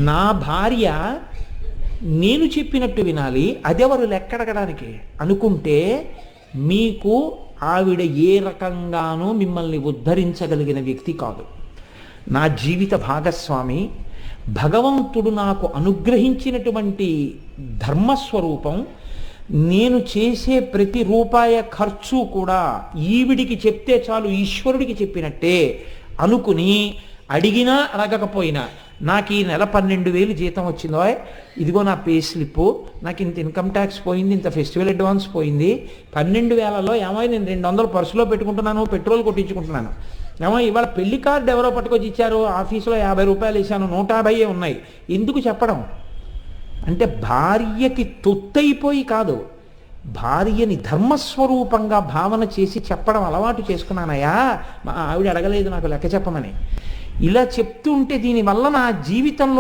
నా భార్య నేను చెప్పినట్టు వినాలి, అదెవరు లెక్కడగడానికి అనుకుంటే మీకు ఆవిడ ఏ రకంగానూ మిమ్మల్ని ఉద్ధరించగలిగిన వ్యక్తి కాదు. నా జీవిత భాగస్వామి, భగవంతుడు నాకు అనుగ్రహించినటువంటి ధర్మస్వరూపం. నేను చేసే ప్రతి రూపాయ ఖర్చు కూడా ఈవిడికి చెప్తే చాలు ఈశ్వరుడికి చెప్పినట్టే అనుకుని, అడిగినా అడగకపోయినా, నాకు ఈ నెల 12,000 జీతం వచ్చిందో, ఇదిగో నా పే స్లిప్పు, నాకు ఇంత ఇన్కమ్ ట్యాక్స్ పోయింది, ఇంత ఫెస్టివల్ అడ్వాన్స్ పోయింది, 12,000లో ఏమో నేను 200 పర్సులో పెట్టుకుంటున్నాను, పెట్రోల్ కొట్టించుకుంటున్నాను, ఏమో ఇవాళ పెళ్లి కార్డు ఎవరో పట్టుకొచ్చి ఇచ్చారు, ఆఫీసులో 50 రూపాయలు వేసాను, 150 ఉన్నాయి. ఎందుకు చెప్పడం అంటే భార్యకి తొత్తైపోయి కాదు, భార్యని ధర్మస్వరూపంగా భావన చేసి చెప్పడం అలవాటు చేసుకున్నానయ్యా. మా ఆవిడ అడగలేదు నాకు లెక్క చెప్పమని. ఇలా చెప్తుంటే దీనివల్ల నా జీవితంలో